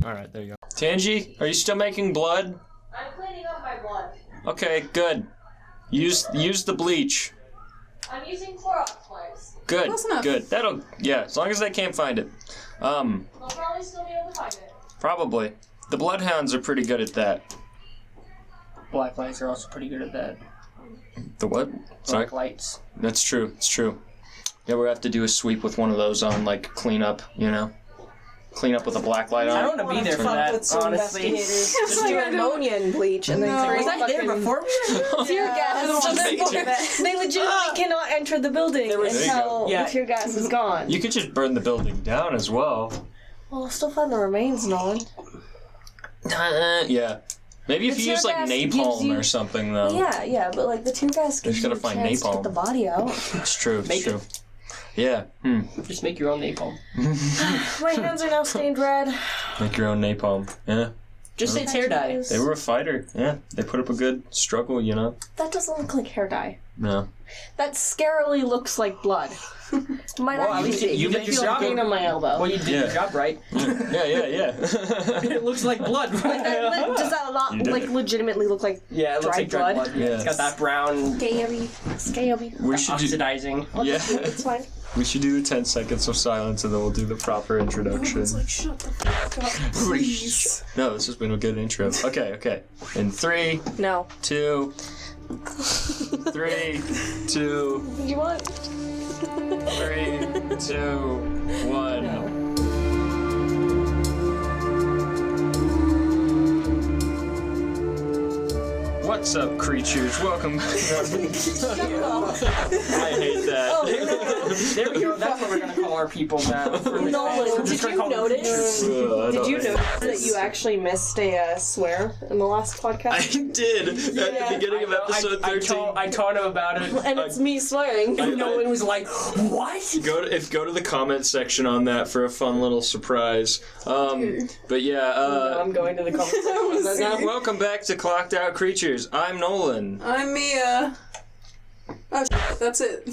Alright, there you go. Tangi, are you still making blood? I'm cleaning up my blood. Okay, good. Use the bleach. I'm using Clorox wipes. Good, Close enough. good. As long as they can't find it. They'll probably still be able to find it. Probably. The bloodhounds are pretty good at that. Black lights are also pretty good at that. The what? Sorry? Black lights. That's true, it's true. Yeah, we'll have to do a sweep with one of those on, like, clean up, you know? Clean up with a black light on. I don't want to be there for that, honestly. Just do ammonia and bleach and then Was I there before me? tear gas. They legitimately cannot enter the building until the tear gas is gone. You could just burn the building down as well. Well, I'll still find the remains, Nolan. Yeah. Maybe if you use, like, napalm or something, though. Yeah, but, like, the tear gas gives you a find chance to napalm. get the body out. It's true, it's true. Yeah. Just make your own napalm. My hands are now stained red. Make your own napalm. Yeah. Just say hair dye. They were a fighter. Yeah. They put up a good struggle, you know? That doesn't look like hair dye. No. That scarily looks like blood. Might Well, at least you did your job. pain on my elbow. Well, you did your job right. Yeah. It looks like blood. Does that not legitimately look like Yeah, it looks like dried blood. Yeah. It's got that brown scaly? We should do... oxidizing. It's fine. We should do 10 seconds of silence and then we'll do the proper introduction. It's like, shut the fuck up, please. No, this has been a good intro. Okay. In 3, No. 2, 3, 2, What do you want? 3, 2, 1. No. What's up, creatures? Welcome. I hate that. There we go. That's what we're gonna call our people now. Nolan, did you notice? Did you notice that you actually missed a swear in the last podcast? I did at the beginning of episode 13. I told him about it. And it's me swearing. Nolan was like, "What?" Go to the comment section on that for a fun little surprise. But yeah. I'm going to the comment section. Welcome back to Clocked Out Creatures. I'm Nolan. I'm Mia. Oh, that's it.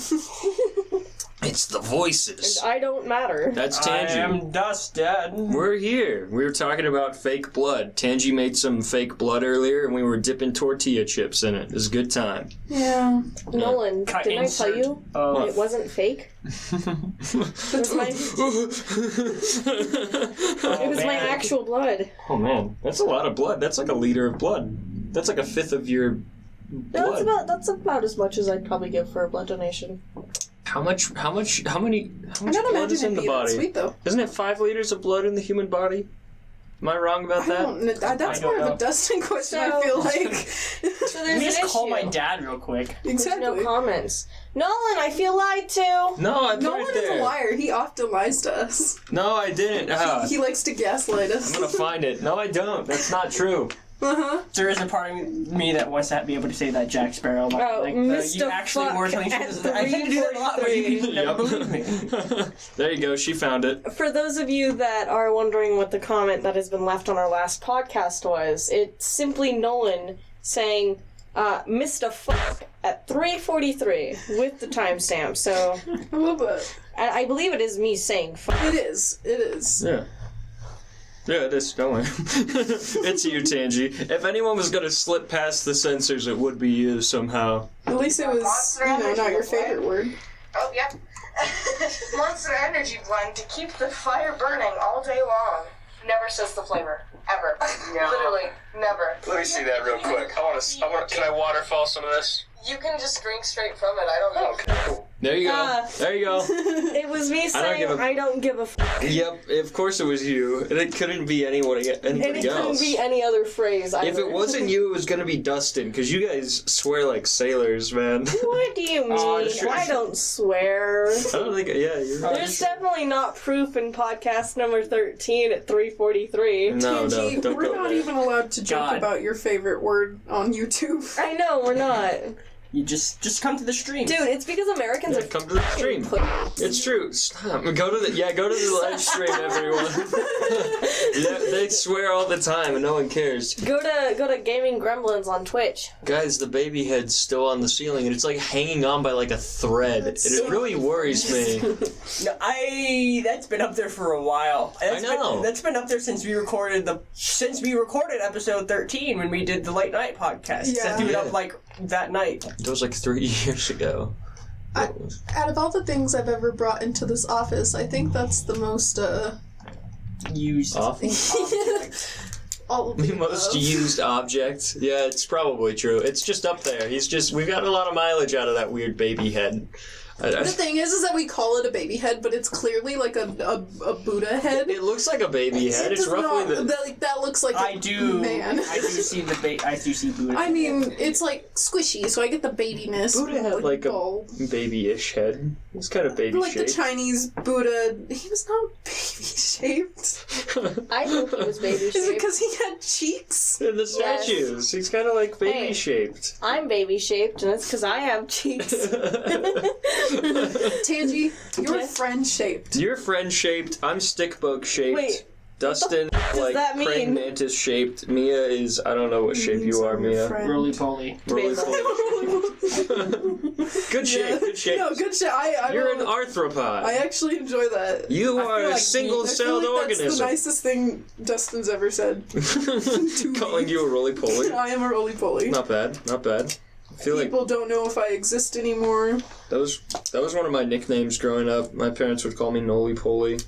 It's the voices. I don't matter. That's I Tangi. am Dustin. We're here. We were talking about fake blood. Tangi made some fake blood earlier, and we were dipping tortilla chips in it. It was a good time. Yeah. Nolan, Cut didn't insert. I tell you it wasn't fake? It was my actual blood. Oh man, that's a lot of blood. That's like a liter of blood. That's like a fifth of your blood. No, that's about as much as I'd probably give for a blood donation. How much I blood don't is imagine in it the being that body? sweet though. Isn't it 5 liters of blood in the human body? Am I wrong about that? That's I more don't of know. a Dustin question, So- I feel like. So Let there's me just an call issue. my dad real quick. There's Exactly. no comments. Nolan, I feel lied to. No, I put No it one is there. a liar. He often lies to us. No, I didn't. He likes to gaslight us. I'm gonna find it. No, I don't. That's not true. Uh-huh. There is a part of me that wants to be able to say that Jack Sparrow. Oh, Mr. You actually Fuck were telling me at this. I tend to do that a lot, but you never believe me. There you go. She found it. For those of you that are wondering what the comment that has been left on our last podcast was, it's simply Nolan saying, Mr. Fuck at 3:43 with the timestamp. So, I love it. I believe it is me saying fuck. It is. It is. Yeah. Yeah, it is. Don't worry. It's you, Tangi. If anyone was gonna slip past the censors, it would be you somehow. At least it was, not your favorite word. Oh, yep. Monster Energy Blend to keep the fire burning all day long. Never says the flavor. Ever. No. Literally, never. Let me see that real quick. Can I waterfall some of this? You can just drink straight from it. I don't know. Okay, cool. There you go. There you go. It was me saying I don't give a fuck. Yep, of course it was you. And it couldn't be anybody And it couldn't else. be any other phrase either. If it wasn't you, it was gonna be Dustin, because you guys swear like sailors, man. What do you mean? sure. I don't swear. I don't think, yeah, you're right. There's definitely not proof in podcast number 13 at 3:43. No, Tangi, don't we're go not there. even allowed to joke God. about your favorite word on YouTube. I know, we're not. You just come to the stream. Dude, it's because Americans are Come to the stream. It's true. Stop. Go to the live stream, everyone. They swear all the time and no one cares. Go to Gaming Gremlins on Twitch. Guys, the baby head's still on the ceiling and it's like hanging on by like a thread. And it really worries me. No, that's been up there for a while. I know. That's been up there since we recorded episode 13 when we did the late night podcast. Yeah. That threw it up like that night. That was like 3 years ago. Out of all the things I've ever brought into this office, I think that's the most, Used. Awful. all of The the most above. used object. Yeah, it's probably true. It's just up there. We got a lot of mileage out of that weird baby head. The thing is that we call it a baby head, but it's clearly like a Buddha head. It looks like a baby head. It's does roughly not, that looks like I a do. man. I do see Buddha. I mean, it's like squishy, so I get the babiness. Buddha had like ball. a baby-ish head. It's kind of baby Like the shaped. Chinese Buddha, he was not baby shaped. I think he was baby Is it shaped. because he had cheeks? And the statues. He's kind of like baby shaped. I'm baby shaped, and it's because I have cheeks. Tangi, you're Yes. friend shaped. You're friend shaped. I'm stick bug shaped. Wait, Dustin, like that praying mean? mantis shaped. Mia is I don't know what shape you are, Mia. Roly poly. Roly poly. Good shape. Good shape. No, good shit. You're an I arthropod. actually enjoy that. You I are feel a like single-celled I feel like That's organism. the nicest thing Dustin's ever said. to Calling me. you a roly poly. I am a roly poly. Not bad. Not bad. I feel like People don't know if I exist anymore. that was one of my nicknames growing up. My parents would call me Noly Poly.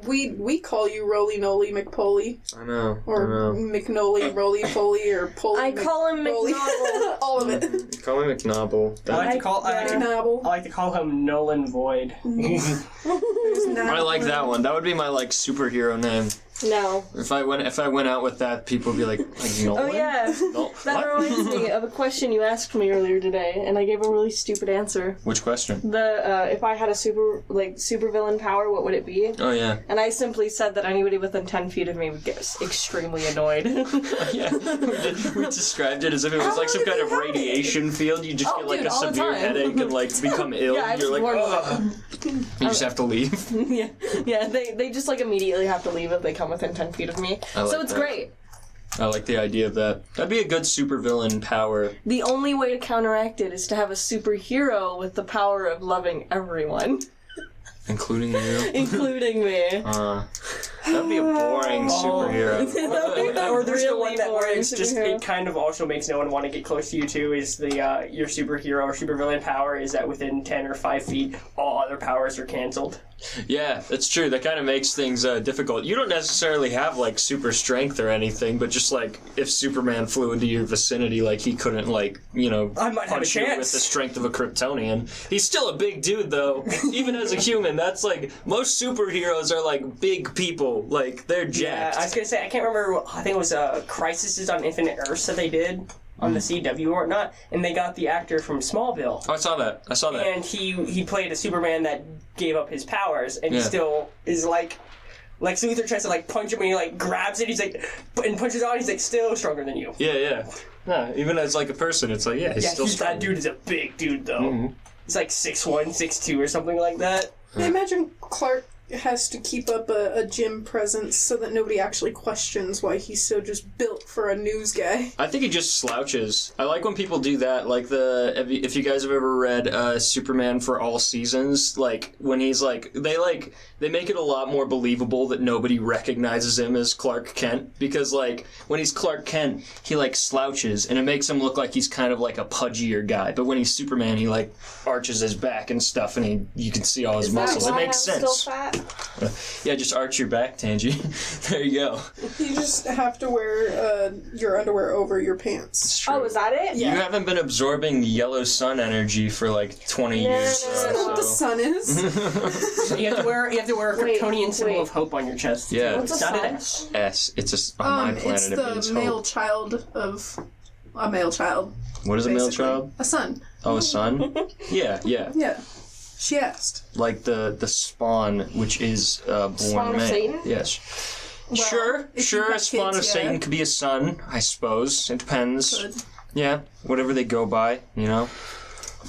We call you Roly Noly McPoly. I know. Or McNoly Roly Poly or Poly I call him McNoly. McNobble. All of it. Call me McNobble. I like to call. I McNabble. like to call him Nolan Void. I like that one. That would be my like superhero name. No. If I went out with that, people would be like Nolan? Oh yeah. No, That what? reminds me of a question you asked me earlier today, and I gave a really stupid answer. Which question? If I had a supervillain power, what would it be? Oh yeah. And I simply said that anybody within 10 feet of me would get extremely annoyed. Yeah. We described it as if it was like some kind of radiation field. You just Oh, get like dude, a all the severe time. headache and like become ill. Yeah, I You're like, just ugh. You just have to leave. yeah, they just like immediately have to leave if they come within 10 feet of me. I like So it's that. great. I like the idea of that. That'd be a good supervillain power. The only way to counteract it is to have a superhero with the power of loving everyone, Including you. including me. That'd be a boring superhero. Or there's the Really one that where boring it's just superhero. it kind of also makes no one want to get close to you too. Is the your superhero or supervillain power is that within 10 or 5 feet all other powers are canceled. Yeah, that's true. That kind of makes things difficult. You don't necessarily have like super strength or anything, but just like if Superman flew into your vicinity, like he couldn't like I might have a punch you chance. with the strength of a Kryptonian. He's still a big dude though, even as a human. That's like most superheroes are like big people, like they're Yeah, jacked. I was gonna say I can't remember. I think it was Crisis on Infinite Earths that they did on the CW or whatnot, and they got the actor from Smallville. Oh, I saw that. And he played a Superman that gave up his powers, and he Yeah. still is like Lex Luthor tries to like punch him, and he like grabs it. He's like and punches on. He's like still stronger than you. Yeah. No, even as like a person, it's like he's still strong. That dude is a big dude though. He's like 6'1", 6'2", or something like that. I imagine Clark has to keep up a gym presence so that nobody actually questions why he's so just built for a news guy. I think he just slouches. I like when people do that. Like if you guys have ever read Superman for All Seasons, like when he's like they make it a lot more believable that nobody recognizes him as Clark Kent because like when he's Clark Kent, he like slouches and it makes him look like he's kind of like a pudgier guy. But when he's Superman, he like arches his back and stuff, and you can see all his muscles. It makes sense. Still fat? Yeah, just arch your back, Tangi. There you go. You just have to wear your underwear over your pants. It's true. Oh, is that it? You haven't been absorbing yellow sun energy for like 20 years. I don't know what the sun is. You have to wear a Wait, Kryptonian symbol wait. of hope on your chest. Yeah. What's It's a not an sun? S. S. It's on my planet. It's It means the male hope. child of a male child. What is a male basically. child? A son. Oh, a son. Yeah. Yeah. She asked. Like the spawn, which is born Spawn of male. Satan? Yes. Well, Sure. if Sure. you've A got spawn kids, of yeah. Satan could be a son. I suppose it depends. Good. Yeah, whatever they go by, you know.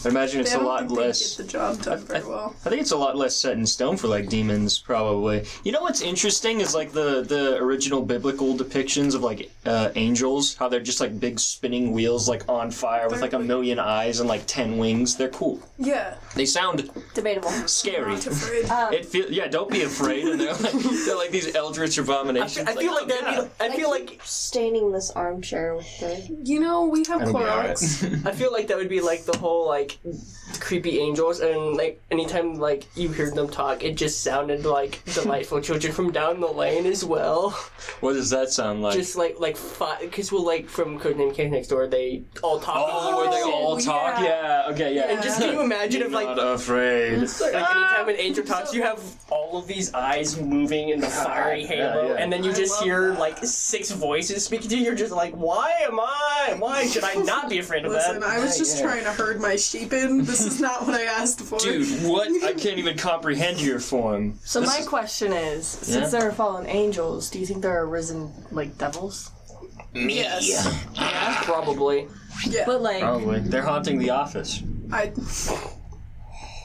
I imagine it's I a don't lot think less. They get the job done very well. I think it's a lot less set in stone for like demons, probably. You know what's interesting is like the original biblical depictions of like angels, how they're just like big spinning wheels like on fire with like a million eyes and like 10 wings. They're cool. Yeah. They sound Debatable. scary. Not afraid. Don't be afraid. And they're like these eldritch abominations. I feel like that'd be. I feel like staining this armchair with the. You know, we have That'll be Clorox. alright. I feel like that would be like the whole like creepy angels, and like anytime like you heard them talk, it just sounded like delightful children from down the lane as well. What does that sound like? Just like because like from Codename Case Next Door, they all talk. where they all talk? Yeah. Okay, yeah. And just can you imagine if like Not afraid. anytime an angel talks, you have all of these eyes moving in the fiery halo, yeah. and then you just hear like 6 voices speaking to you. You're just like, why should I not be afraid of Listen, that? I was just trying to herd my sheep in. This is not what I asked for. Dude, what? I can't even comprehend your form. So my question is, since Yeah? there are fallen angels, do you think there are risen like devils? Yes. Yeah, probably. Yeah. But like, Probably. They're haunting the office.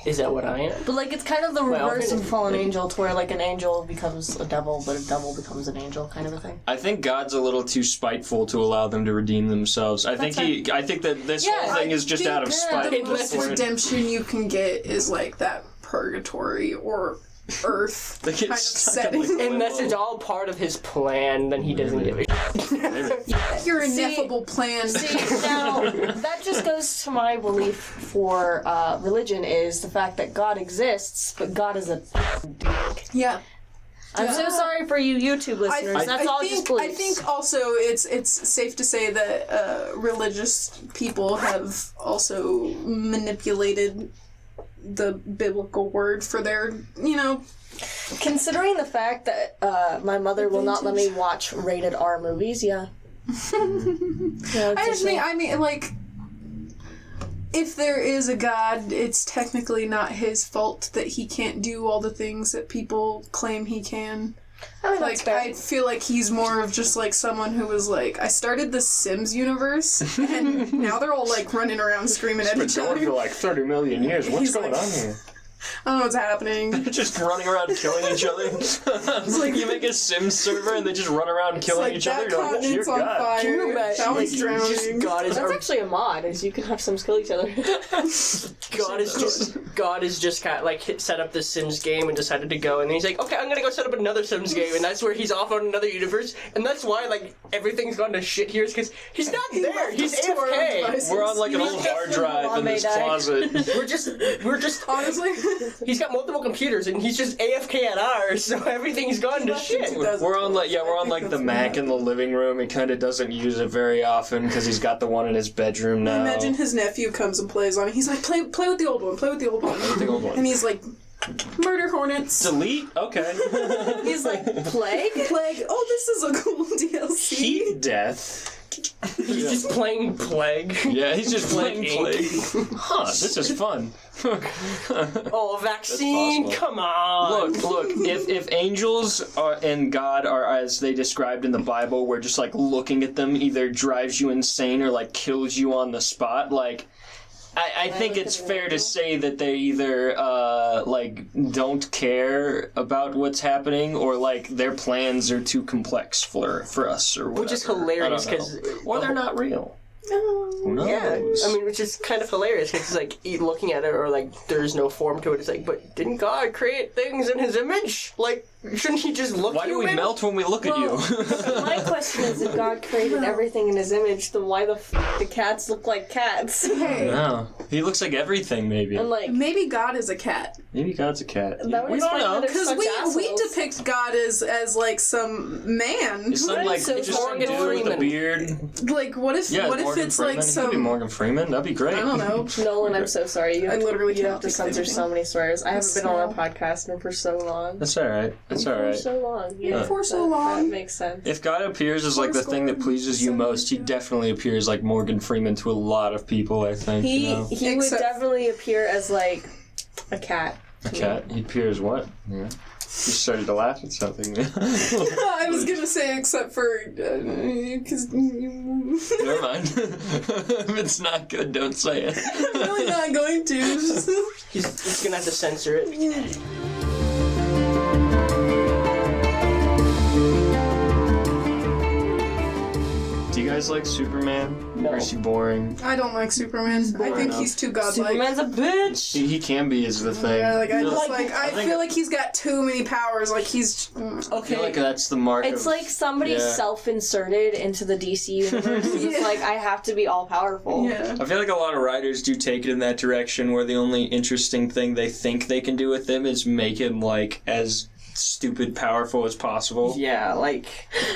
Is that what I am? but like it's kind of the Well, reverse of a fallen angel, to where like an angel becomes a devil, but a devil becomes an angel, kind of a thing. I think God's a little too spiteful to allow them to redeem themselves. I think that this whole thing is just out of spite. The most redemption you can get is like that purgatory or earth They get kind of stuck in, setting. like, Unless it's all part of his plan, then he doesn't give a shit. Your See- ineffable plan. See, now that just goes to my belief for religion is the fact that God exists, but God is a dick. Yeah. I'm so sorry for you YouTube listeners. That's all just beliefs. I think also it's safe to say that religious people have also manipulated the biblical word for their, Considering the fact that my mother will not let me watch rated R movies, yeah. I mean, like, if there is a God, it's technically not his fault that he can't do all the things that people claim he can. I mean, that's Like, fair. I feel like he's more of just, like, someone who was like, I started the Sims universe, and now they're all, like, running around screaming at each other. like 30 million years. What's He's going like- on here? I don't know what's happening. Just running around killing each other. You make a Sims server and they just run around It's killing like, each that other. You're like, continent's dear on God. fire. Can you imagine? That one's Like, drowning. just God is That's actually a mod, is you can have Sims kill each other. God is just kind of like set up this Sims game and decided to go, and then he's like, okay, I'm gonna go set up another Sims game, and that's where he's off on another universe, and that's why like everything's gone to shit here, is because he's not there. He's left us to our own AFK. devices. We're on like an old hard drive in this closet. We're just. Honestly, He's got multiple computers, and he's just AFK at ours, so everything's gone to shit. We're on like the Mac in the living room. He kind of doesn't use it very often because he's got the one in his bedroom now. imagine his nephew comes and plays on it. He's like, play with the old one, play with the old one. the old one. And he's like, murder hornets. Delete? Okay. He's like, plague? Plague. Oh, this is a cool DLC. Heat death. He's just playing Plague. Yeah, he's just playing Plague Plague. Huh, this is fun. Oh, vaccine! That's Come on! Look, if angels and God are as they described in the Bible, where just like looking at them either drives you insane or like kills you on the spot, like I think it's fair to say that they either like don't care about what's happening or like their plans are too complex for us or whatever. Which is hilarious, I don't 'cause- know. Or they're not real. Who knows? Yeah, I mean, which is kind of hilarious because, like, looking at it, or like, there's no form to it. It's like, but didn't God create things in His image? Like, shouldn't He just look? Why do we melt when we look at you? My question is, if God created everything in his image, then why the the cats look like cats? Hey, No, he looks like everything. Maybe. And like, maybe God is a cat. Maybe God's a cat. that would We don't explain why know. they're Because such we assholes. depict God as like some man. Is some What like is so just some Morgan dude with a Freeman? beard? Like, what if Yeah, Morgan it's Freeman. like He could be some? Morgan Freeman. That'd be great. I don't know. Nolan, I'm so sorry. You I literally you can't have to think of censor anything. so many swears. I haven't been on a podcast for so long. That's all right. That's all For right. so long. Yeah, For so that long. makes sense. If God appears as like the thing that pleases you most, he definitely appears like Morgan Freeman to a lot of people. I think. He You know? he would Except- definitely appear as like a cat. A cat. He appears what? Yeah. You started to laugh at something. I was gonna say, except for because Never mind. If it's not good, don't say it. I'm really not going to. He's gonna have to censor it. Do you guys like Superman? No. Or is he boring? I don't like Superman. I think he's too godlike. Superman's a bitch. He can be, is the thing. Yeah, like I just Like, I feel like he's got too many powers. Like he's. I feel like that's the mark It's of... like somebody yeah. self-inserted into the DC universe. It's like, I have to be all-powerful. Yeah. I feel like a lot of writers do take it in that direction where the only interesting thing they think they can do with him is make him, like, as stupid powerful as possible. Yeah, like,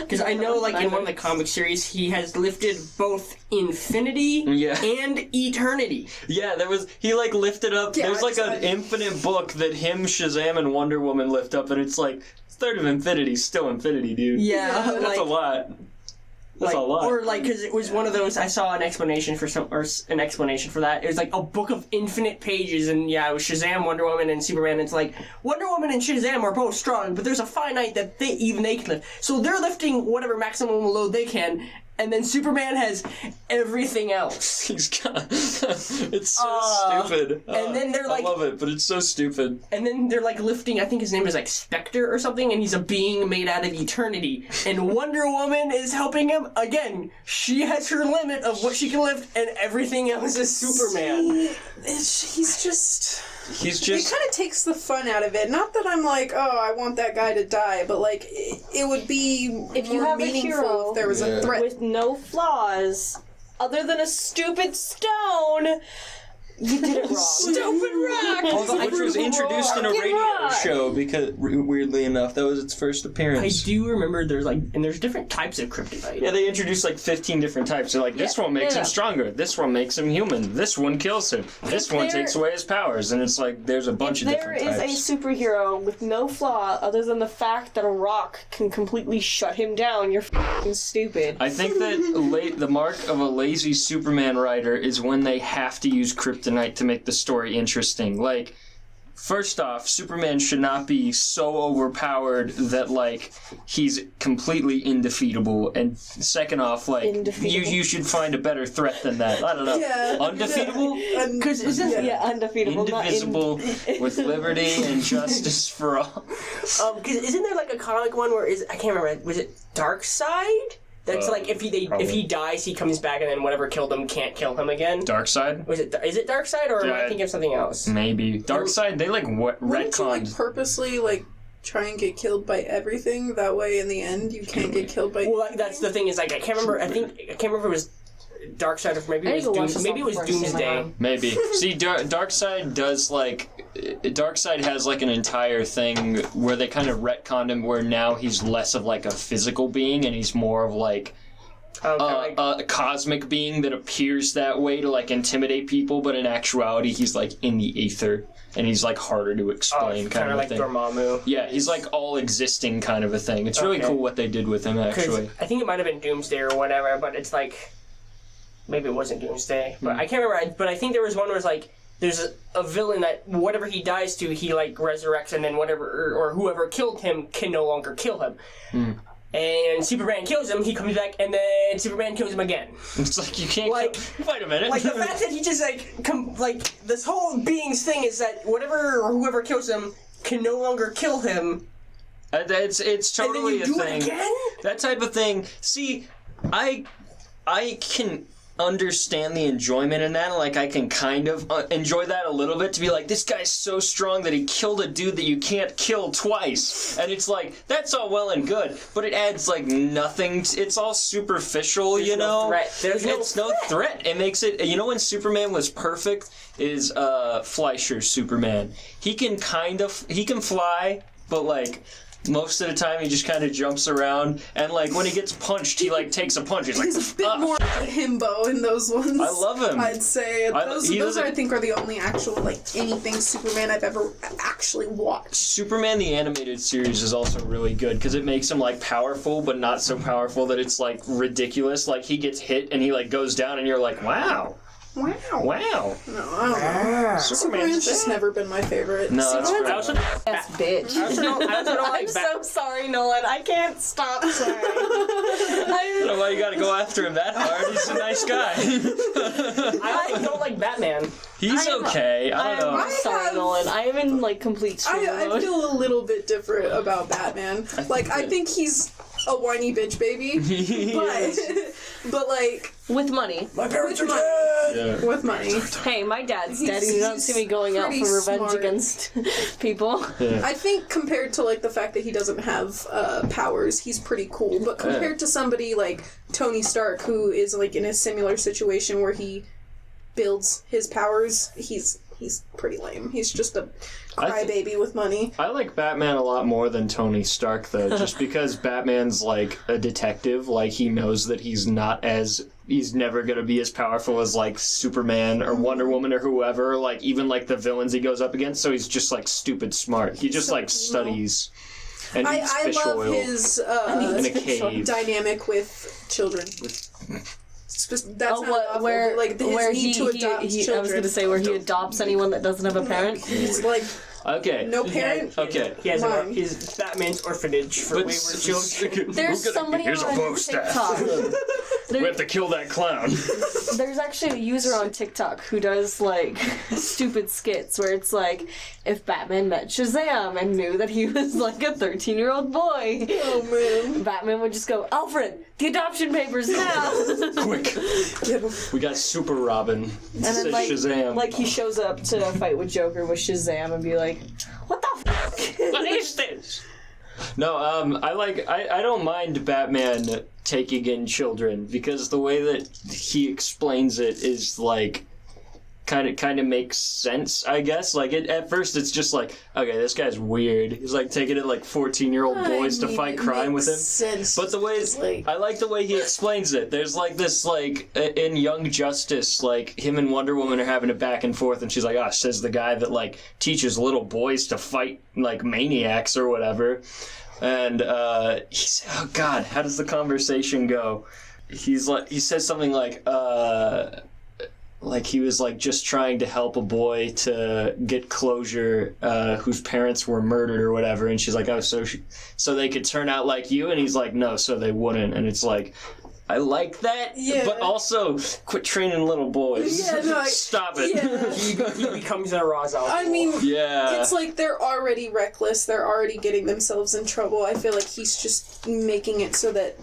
because I know, like, in one of the comic series, he has lifted both infinity Yeah. and eternity. Yeah, he like lifted up, Yeah, there's like I an infinite book that him, Shazam, and Wonder Woman lift up, and it's like, third of infinity, still infinity, dude. Yeah, That's like, a lot. That's a lot. Or like, because it was one of those. I saw an explanation for an explanation for that. It was like a book of infinite pages, and yeah, it was Shazam, Wonder Woman, and Superman. And it's like Wonder Woman and Shazam are both strong, but there's a finite that they can lift. So they're lifting whatever maximum load they can, and then Superman has everything else. He's got... it's so stupid. And then they're like... I love it, but it's so stupid. And then they're like lifting, I think his name is like Spectre or something, and he's a being made out of eternity. And Wonder Woman is helping him. Again, she has her limit of what she can lift, and everything else is Superman. He's just. He's It just... kind of takes the fun out of it. Not that I'm like, oh, I want that guy to die, but like, it would be If you more have a meaningful hero if there was a threat. with no flaws, other than a stupid stone, you did it wrong. Stupid rock! Which was introduced in a Fucking radio rock. show, because, weirdly enough, that was its first I appearance. do remember there's different types of kryptonite. Yeah, they introduced like 15 different types. They're like, this one makes him stronger, this one makes him human, this one kills him, this one takes away his powers, and it's like, there's a bunch of different types. There is a superhero with no flaw other than the fact that a rock can completely shut him down. You're f***ing stupid. I think that the mark of a lazy Superman writer is when they have to use kryptonite to make the story interesting. Like, first off, Superman should not be so overpowered that, like, he's completely indefeatable. And second off, like, you should find a better threat than that. I don't know. Yeah. Undefeatable? Because isn't Yeah, undefeatable. Indivisible, with liberty and justice for all. because isn't there like a comic one where I can't remember, was it Darkseid? That's like if he dies, he comes back, and then whatever killed him can't kill him again. Darkseid? Is it Darkseid, or am I thinking of something else? Maybe. Darkseid, they like Wouldn't you like retconned. purposely like try and get killed by everything? That way, in the end, you can't get killed by. Well, that's the thing is like I can't remember. I can't remember if it was Darkseid or maybe it was Doomsday. Maybe. See, Darkseid does like... Darkseid has like an entire thing where they kind of retconned him where now he's less of like a physical being and he's more of like a cosmic being that appears that way to like intimidate people, but in actuality he's like in the aether and he's like harder to explain kind of like a thing. Dormammu. Yeah, he's like all existing kind of a thing. It's really cool what they did with him actually. I think it might have been Doomsday or whatever, but it's like maybe it wasn't Doomsday, but I can't remember. But I think there was one where it's like there's a villain that whatever he dies to, he like resurrects, and then whatever or whoever killed him can no longer kill him. And Superman kills him, he comes back, and then Superman kills him again. It's like you can't wait a minute. Like the fact that he just like this whole being's thing is that whatever or whoever kills him can no longer kill him. It's totally and then you a do thing. It again? That type of thing. See, I can understand the enjoyment in that. Like, I can kind of enjoy that a little bit to be like, this guy's so strong that he killed a dude that you can't kill twice. And it's like, that's all well and good, but it adds, like, nothing. It's all superficial, you know? There's no threat. It makes it... You know when Superman was perfect? Is Fleischer's Superman. He can fly, but, like... Most of the time, he just kind of jumps around, and like when he gets punched, he like takes a punch. He's like, He's a bit more himbo in those ones. I love him. I'd say those I think are the only actual like anything Superman I've ever actually watched. Superman the animated series is also really good because it makes him like powerful, but not so powerful that it's like ridiculous. Like he gets hit and he like goes down, and you're like, wow. Wow. Wow. No, I don't know. Superman's just never been my favorite. No, that's I fair. also, Ass bitch. I also don't like I'm so sorry, Nolan. I can't stop swearing. I don't know why you gotta go after him that hard. He's a nice guy. I also don't like Batman. He's okay. I don't know. I'm sorry, Nolan. I am in like complete stream I mode. feel a little bit different about Batman. I think he's a whiny bitch baby, but like With money. My parents with are money. dead. Yeah. With money. Hey, my dad's dead. He's- You don't he's see me going out pretty for revenge smart. against people. I think compared to like the fact that he doesn't have powers, he's pretty cool. But compared to somebody like Tony Stark, who is like in a similar situation where he builds his powers, he's pretty lame. He's just a crybaby with money. I like Batman a lot more than Tony Stark, though, just because Batman's like a detective. Like, he knows that he's never gonna be as powerful as like Superman or Wonder Woman or whoever. Like, even like the villains he goes up against. So he's just like stupid smart. He just like studies and eats I fish love oil his in a cave. dynamic with children. That's not awful, where but, like his where need to adopt children. I was gonna say where he adopts anyone that doesn't have a parent. He's like Okay. no parent. Okay. He has Mine. he's Batman's orphanage for wayward children. There's somebody Here's a on bow staff. TikTok. We have to kill that clown. There's actually a user on TikTok who does like stupid skits where it's like if Batman met Shazam and knew that he was like a 13-year-old boy. Oh man. Batman would just go, Alfred, the adoption papers now. Quick. We got Super Robin. And Says then Shazam. like he shows up to fight with Joker with Shazam and be like, what the fuck? What is this? No, I don't mind Batman taking in children because the way that he explains it is like kind of makes sense, I guess. Like at first it's just like, okay, this guy's weird. He's like taking in like 14-year-old boys to fight crime with him. Sense. But the way I like the way he explains it. There's like this like in Young Justice, like him and Wonder Woman are having a back and forth, and she's like, "Ah," says the guy that like teaches little boys to fight like maniacs or whatever. And he's, oh god, how does the conversation go? He says something like he was like just trying to help a boy to get closure whose parents were murdered or whatever, and she's like, oh, so they could turn out like you, and he's like, no, so they wouldn't. And it's like, I like that, but also quit training little boys. Yeah, no, stop it. Yeah. He becomes a Ra's al Ghul. I mean, Yeah. it's like they're already reckless. They're already getting themselves in trouble. I feel like he's just making it so that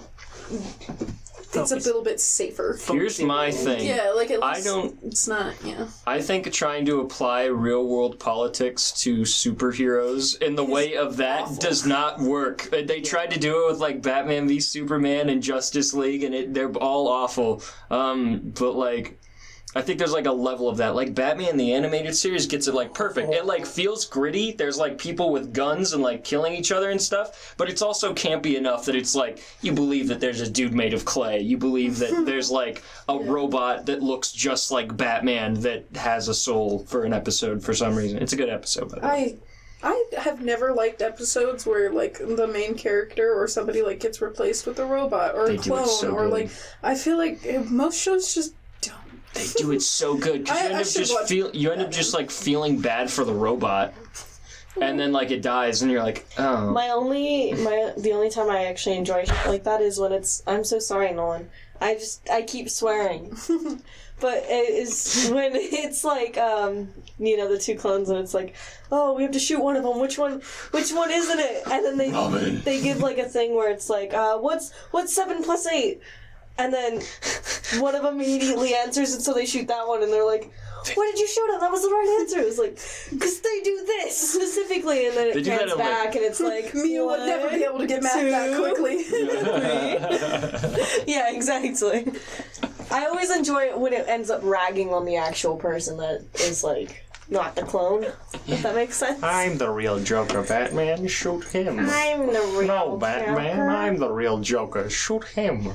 it's a little bit safer. Here's my thing. Yeah, like at I least don't- it's not. Yeah. I think trying to apply real world politics to superheroes in the way of that does not work. They tried to do it with like Batman v Superman and Justice League, and they're all awful. But like, I think there's like a level of that. Like Batman the animated series gets it like perfect. It like feels gritty. There's like people with guns and like killing each other and stuff, but it's also campy enough that it's like you believe that there's a dude made of clay. You believe that there's like a robot that looks just like Batman that has a soul for an episode for some reason. It's a good episode, by the way. I have never liked episodes where like the main character or somebody like gets replaced with a robot or They a do it clone so or good. like I feel like most shows just don't. They do it so good because you end up just like feeling bad for the robot, and then like it dies, and you're like, oh. The only time I actually enjoy shit like that is when it's, I'm so sorry, Nolan. I keep swearing. But it is when it's like, the two clones, and it's like, oh, we have to shoot one of them. Which one isn't it? And then they give like a thing where it's like, what's 7 + 8? And then one of them immediately answers it, so they shoot that one, and they're like, why did you shoot him? That was the right answer. It was like, because they do this specifically, and then They it do that pans in, like- back, and it's like, Mia would never be able to get mad that quickly. Yeah, exactly. I always enjoy it when it ends up ragging on the actual person that is, like, not the clone, if that makes sense. I'm the real Joker, Batman. Shoot him. I'm the real No, Batman. Joker. I'm the real Joker. Shoot him.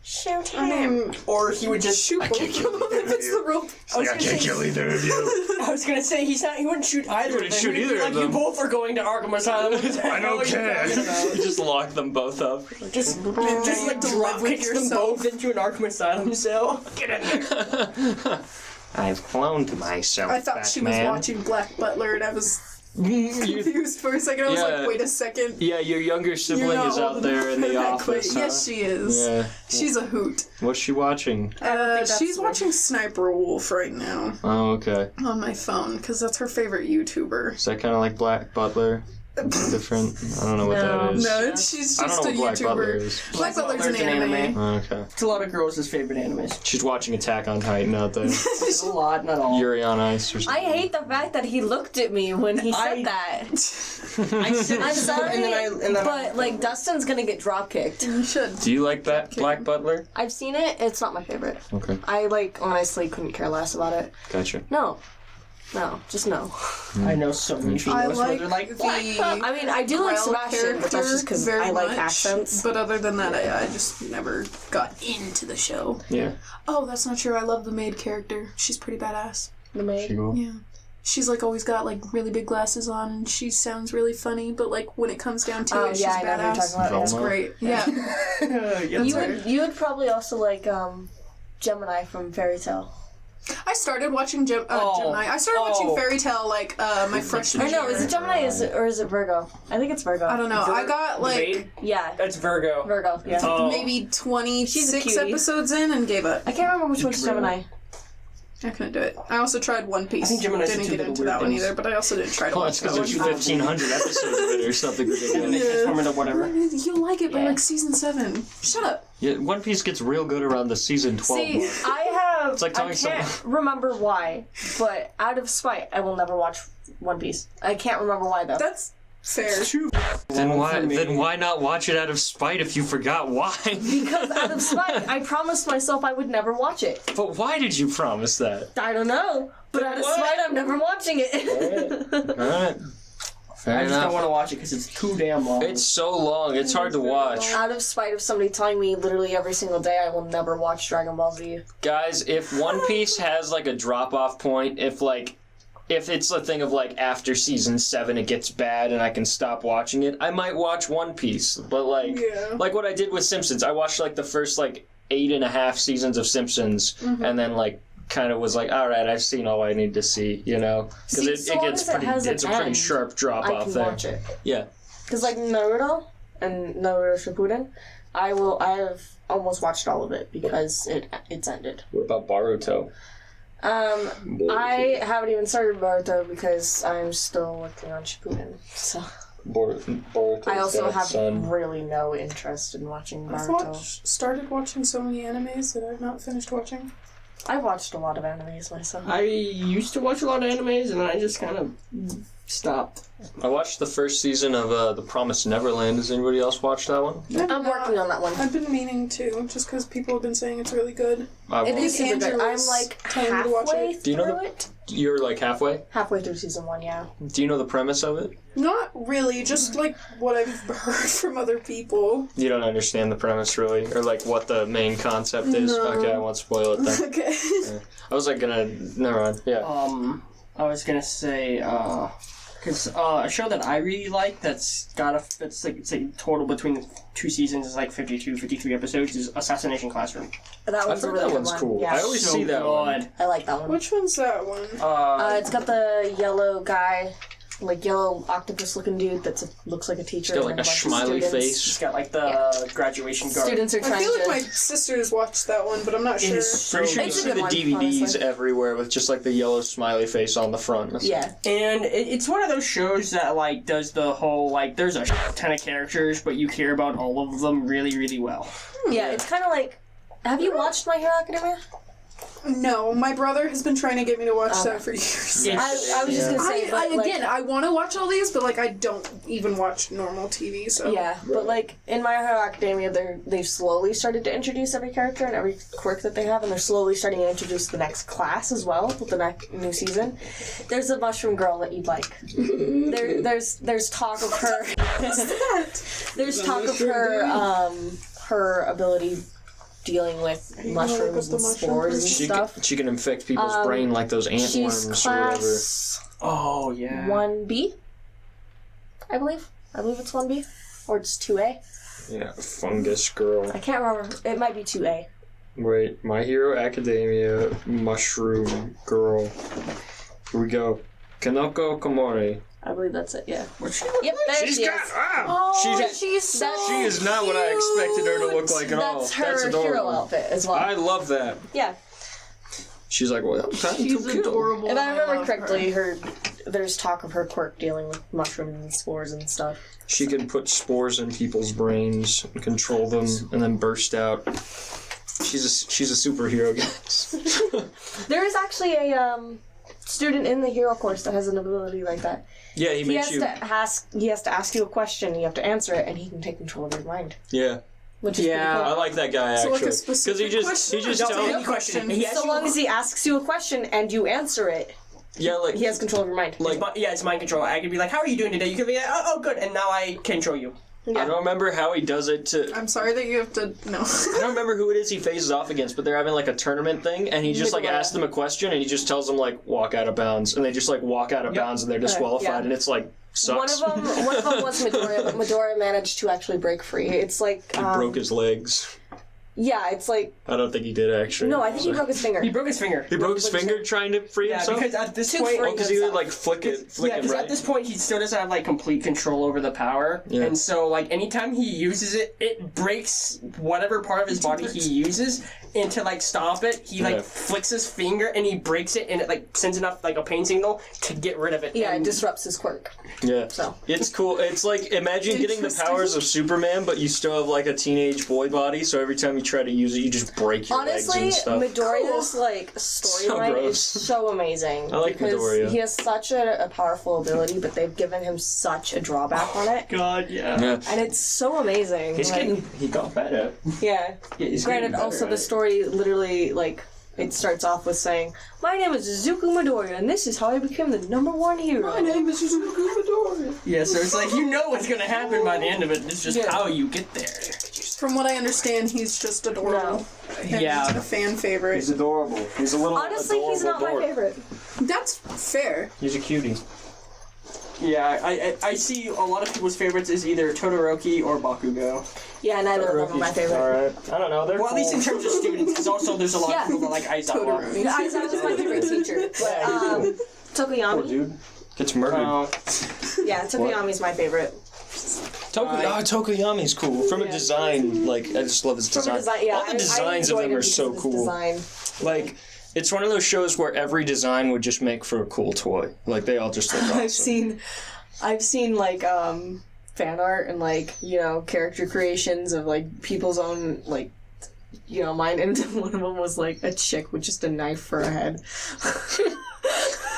Shoot him. Or he would just shoot Both of them if it's the real. I was gonna say, either of you. I was gonna say he wouldn't shoot either. wouldn't of them. shoot He'd be either of like, them. You both are going to Arkham Asylum. I don't care. You just lock them both up. Just like drop kicks them both into an Arkham Asylum cell. Get in there. I've cloned myself. I thought she was watching Black Butler, and I was confused for a second. I was like, wait a second. Yeah, your younger sibling is out there in the office. Huh? Yes, she is. Yeah. She's a hoot. What's she watching? She's watching Sniper Wolf right now. Oh, okay. On my phone, because that's her favorite YouTuber. Is that kind of like Black Butler? Different? I don't know what that is. No, she's just I don't know a what Black Butler YouTuber. is. Black Butler's an anime. Oh, okay. It's a lot of girls' favorite animes. She's watching Attack on Titan out there. It's a lot, not all. Yuri on Ice or something. I hate the fact that he looked at me when he said that. I'm sorry, but like Dustin's gonna get drop kicked. You should. Do you like Black Butler? I've seen it. It's not my favorite. Okay. I honestly couldn't care less about it. Gotcha. No, just no. I know so many females where they're like, I mean, I do like Sebastian, but that's just because I like accents. But other than that, I just never got into the show. Yeah. Oh, that's not true. I love the maid character. She's pretty badass. The maid. She cool? Yeah. She's like always got like really big glasses on, and she sounds really funny. But like when it comes down to it, she's I know what you're badass. talking about. It's great. Yeah. You would probably also like Gemini from Fairy Tale. I started watching Gemini. I started watching Fairy Tale like my freshman year. I know. Is it Gemini or is it Virgo? I think it's Virgo. I don't know. I got like Yeah. That's Virgo. Virgo. Yeah. maybe 26 She's a cutie. episodes in and gave up. I can't remember which one's Gemini. I couldn't do it. I also tried One Piece. I think Gemini's didn't the two get into weird that one things. either, but I also didn't try to Well, watch that's that because one. there's 1,500 episodes of it or something And ridiculous. they transform into whatever. You'll like it by Yeah. like season 7. Shut up. Yeah, One Piece gets real good around the season 12 See, mark. I have. It's like I telling can't remember why, but out of spite, I will never watch One Piece. I can't remember why though. That's fair. Then why not watch it out of spite if you forgot why? Because out of spite, I promised myself I would never watch it. But why did you promise that? I don't know, but out of spite, I'm never watching it. Alright. Fair I just enough. don't want to watch it because it's too damn long. It's so long, it's hard to watch. Out of spite of somebody telling me literally every single day I will never watch Dragon Ball Z. Guys, if One Piece has like a drop-off point, if it's a thing of like after season 7 it gets bad and I can stop watching it, I might watch One Piece. But like what I did with Simpsons, I watched like the first like 8.5 seasons of Simpsons and then like kind of was like, all right, I've seen all I need to see, you know, because it gets pretty. It's a pretty sharp drop I off can there. watch it. Yeah. Because like Naruto and Naruto Shippuden, I have almost watched all of it because it's ended. What about Boruto? I haven't even started Naruto because I'm still working on Shippuden. So Boruto. I also have really no interest in watching Naruto. Started watching so many animes that I've not finished watching. I've watched a lot of animes myself. I used to watch a lot of animes and then I just kind of stopped. I watched the first season of The Promised Neverland. Has anybody else watched that one? I'm working on that one. I've been meaning to, just because people have been saying it's really good. It is super good. I'm like halfway Do you know through it. You're like halfway? Halfway through season 1, yeah. Do you know the premise of it? Not really, just like what I've heard from other people. You don't understand the premise really, or like what the main concept is? No. Okay, I won't spoil it then. Okay. Yeah. I was like gonna. Never mind. Yeah. I was gonna say, because a show that I really like it's like total between the 2 seasons is like 53 episodes is Assassination Classroom. That one's I a thought really that good one's one. cool. Yeah. I always see that one. I like that one. Which one's that one? It's got the yellow guy, like yellow octopus-looking dude that looks like a teacher. He's got like and a bunch of smiley students. face. It's got like the graduation garb. Students are I trying feel like to. my sisters watched that one, but I'm not sure. Pretty sure you It's a see good the one, DVDs honestly. everywhere with just like the yellow smiley face on the front. Yeah. And it's one of those shows that like does the whole like there's a ton of characters but you care about all of them really really well. Yeah, it's kind of like. Have you watched My Hero Academia? No, my brother has been trying to get me to watch that for years. I was just gonna say, but, I want to watch all these, but like I don't even watch normal TV. So yeah, but like in My Hero Academia, they've slowly started to introduce every character and every quirk that they have, and they're slowly starting to introduce the next class as well with the new season. There's a mushroom girl that you'd like. There's talk of her. There's talk of her her ability dealing with mushrooms and spores and stuff. She can infect people's brain like those ant She's worms or whatever. class Oh yeah. 1B, I believe. I believe it's 1B, or it's 2A. Yeah, fungus girl. I can't remember. It might be 2A. Wait, My Hero Academia, Mushroom Girl. Here we go. Kanoko Komori. I believe that's it, yeah. What's she Yep, there She's she got. is. Ah! she's so She is not what I expected her to look like at all. That's her That's adorable. hero outfit as well. I love that. Yeah. She's like, well, She's adorable. If I remember love correctly, her. there's talk of her quirk dealing with mushrooms and spores and stuff. She can put spores in people's brains and control them and then burst out. She's a superhero, guys. There is actually a student in the hero course that has an ability like that. Yeah, he makes you. He has to ask you a question, you have to answer it, and he can take control of your mind. Yeah. Which is Yeah, pretty I cool. like that guy So, actually like, a specific question? he just Don't tells any question. So long as he asks you a question and you answer it, like he has control of your mind. It's mind control. I could be like, how are you doing today? You could be like, oh good, and now I control you. Yeah. I don't remember how he does it to. I'm sorry that you have to. No. I don't remember who it is he faces off against, but they're having like a tournament thing, and he just like asks them a question, and he just tells them like walk out of bounds, and they just like walk out of bounds, and they're disqualified, yeah. and it's like sucks. One of them was Midoriya, but Midoriya managed to actually break free. It's like He broke his legs. Yeah, it's like I don't think he did actually. no, I think he broke his finger. He broke his finger. He broke his finger trying to free Yeah, himself. because at this To point, free because he would like flick Yeah, him, because right? at this point he still doesn't have like complete control over the power, Yeah. and so like anytime he uses it, it breaks whatever part of his body he uses, and to like stop it, he like Yeah. flicks his finger and he breaks it, and it like sends enough like a pain signal to get rid of it. Yeah, it and disrupts his quirk. Yeah. So. It's cool. It's like imagine getting the powers of Superman, but you still have like a teenage boy body, so every time you try to use it, you just break your Honestly, legs and stuff. Midoriya's like storyline is gross. so amazing. I like because Midoriya. he has such a powerful ability, but they've given him such a drawback on it, God, yeah. Yeah. and it's so amazing. He got better. Yeah. He's Granted, getting better also at the it. story literally like it starts off with saying, "My name is Izuku Midoriya, and this is how I became the #1 hero." My name is Izuku Midoriya. Yeah, so it's like you know what's gonna happen by the end of it. It's just how you get there. From what I understand, he's just adorable. And Yeah. a fan favorite. He's adorable. He's a little Honestly, he's not my favorite. That's fair. He's a cutie. Yeah, I see a lot of people's favorites is either Todoroki or Bakugo. Yeah, neither of them are my favorite. Alright. I don't know. They're Well, at least in terms of students, because also there's a lot of people that like Aizawa. Totoro. Aizawa was my favorite teacher, but Poor Tokoyami. dude. Gets murdered. Yeah, Tokoyami's my favorite. Tokoyami's cool. From a design, like, I just love his From design. a design, yeah, All the designs I of them enjoyed are it so because of cool. his design. Like, it's one of those shows where every design would just make for a cool toy. Like, they all just look awesome. I've seen like fan art and like character creations of like people's own like mind, and one of them was like a chick with just a knife for a head.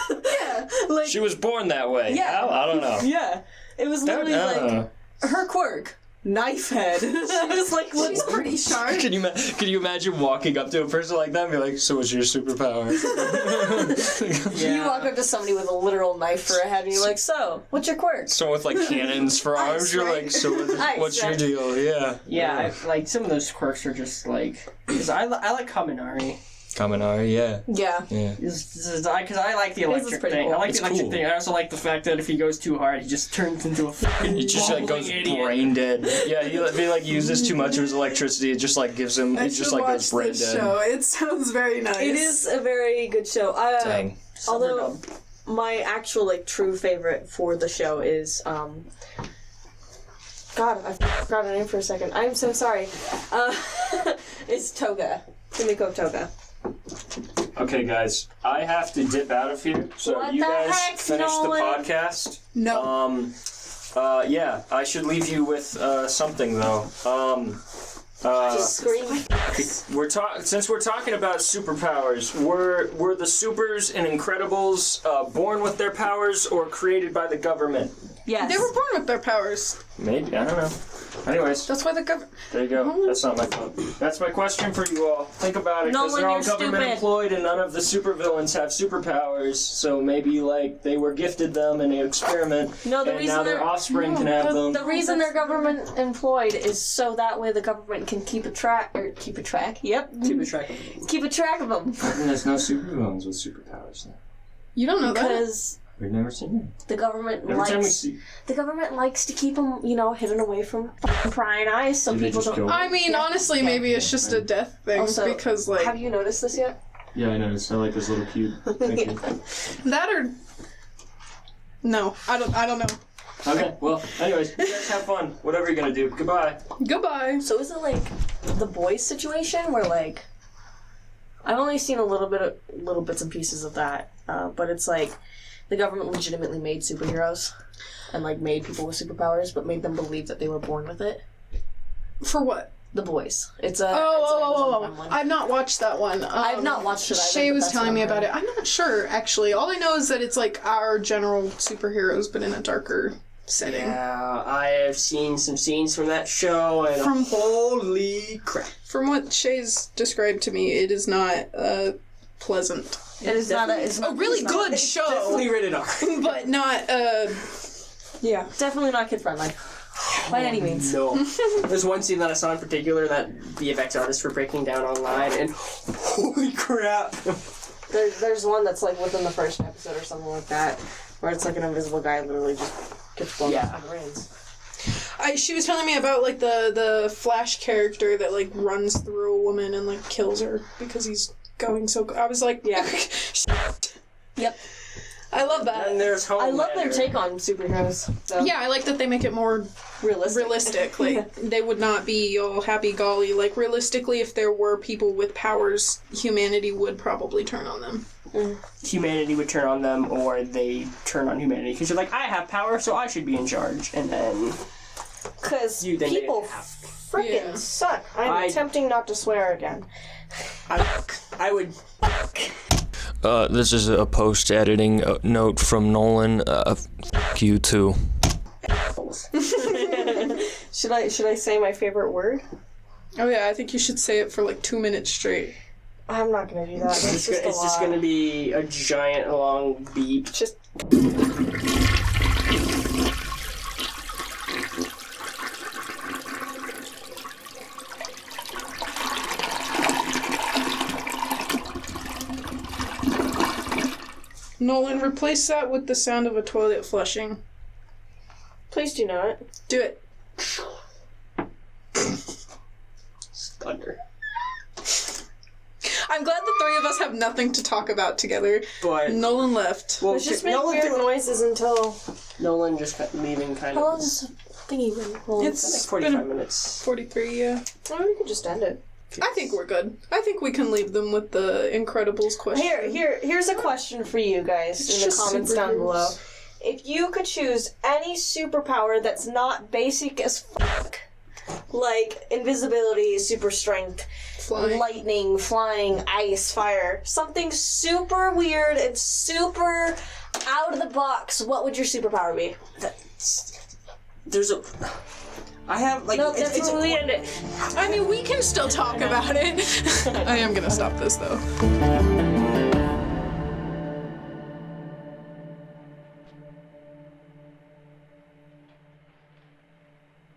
Yeah, like She was born that way. Yeah. I don't know. yeah, it was literally like her quirk. Knife head. I was like, what? She's pretty sharp. Can you imagine walking up to a person like that and be like, so what's your superpower? You walk up to somebody with a literal knife for a head and you're like, so, what's your quirk? So with like cannons for arms, you're right? like, so what's your right? deal? Yeah. Yeah, like some of those quirks are just like. Because I like Kaminari. Kaminari, yeah. Yeah. Yeah. Because I like the electric pretty thing. cool. I like It's the electric cool. thing. I also like the fact that if he goes too hard, he just turns into a fucking He just like goes bumbling idiot. brain dead. Yeah, if he like uses too much of his electricity, it just like gives him. I It just should like goes watch brain this dead. show. It sounds very nice. It is a very good show. Dang. Although my actual like true favorite for the show is God, I forgot her name for a second. I'm so sorry. It's Toga. Kimiko Toga. Okay, guys, I have to dip out of here. So What you the guys heck, finish Nolan? the podcast. No. Yeah, I should leave you with something though. Scream. Since we're talking about superpowers, were the supers and Incredibles born with their powers or created by the government? Yes. They were born with their powers. Maybe, I don't know. Anyways, That's why the government. there you go. That's not my phone. That's my question for you all. Think about it, because Nolan, they're all you're government stupid. employed and none of the supervillains have superpowers, so maybe like they were gifted them in an experiment, No, the and reason now their they're- offspring can have them. The reason they're government employed is so that way the government can keep a track. Yep. Keep it track. Keep a track of them. There's no supervillains with superpowers then. You don't know that. Because We've never seen him. The government Every time we likes. see, The government likes to keep them, hidden away from fucking prying eyes, so Do they people just don't. kill I mean, honestly, maybe it's just a death thing Also, because, like, have you noticed this yet? yeah, I noticed. I like this little cute. Thank you. that or no, I don't know. Okay, well, anyways, you guys have fun. Whatever you're gonna do. Goodbye. Goodbye. So is it like the boys situation where like I've only seen little bits and pieces of that, but it's like the government legitimately made superheroes and like made people with superpowers, but made them believe that they were born with it. For what? The Boys. It's a. Oh. I've not watched that one. I've not watched it either. Shay but was that's telling what me I've about heard. it. I'm not sure, actually. All I know is that it's like our general superheroes, but in a darker setting. Yeah, I have seen some scenes from that show, and holy crap. From what Shay's described to me, it is not pleasant. It is not a. It's A really good Definitely show, rated R. but not, yeah. definitely not kid friendly. By any means. No. There's one scene that I saw in particular that the VFX artists were breaking down online, and holy crap. There's one that's like within the first episode or something like that, where it's like an invisible guy literally just gets blown up in the rains. She was telling me about like the Flash character that like runs through a woman and like kills her because he's going so. I was like, Yeah. Yep. I love that. And there's Homelander. I love their take on superheroes. So. Yeah, I like that they make it more realistic. Like they would not be all happy golly. Like realistically, if there were people with powers, humanity would probably turn on them. Humanity would turn on them, or they turn on humanity because you're like, I have power, so I should be in charge, and then Because You then people made it freaking Yeah. suck. I'm I- attempting not to swear again. I would. This is a post-editing note from Nolan. F*** you too. Should I say my favorite word? Oh yeah, I think you should say it for like 2 minutes straight. I'm not gonna do that. It's just It's just gonna be a giant long beep. Just Nolan, replace that with the sound of a toilet flushing. please do not. Do it. Thunder. I'm glad the three of us have nothing to talk about together. But Nolan left. well, Let's just make Nolan, weird noises until. Nolan just kept leaving kind How of. long is this thingy been? Well, It's 45 been minutes. 43, yeah. well, we could just end it. I think we're good. I think we can leave them with the Incredibles question. Here's a question for you guys It's in the just comments down superheroes. below. If you could choose any superpower that's not basic as fuck, like invisibility, super strength, Flying. lightning, flying, ice, fire, something super weird and super out of the box, what would your superpower be? There's a. I have like. No, that's where we end it. I mean, we can still talk about it. I am gonna stop this though.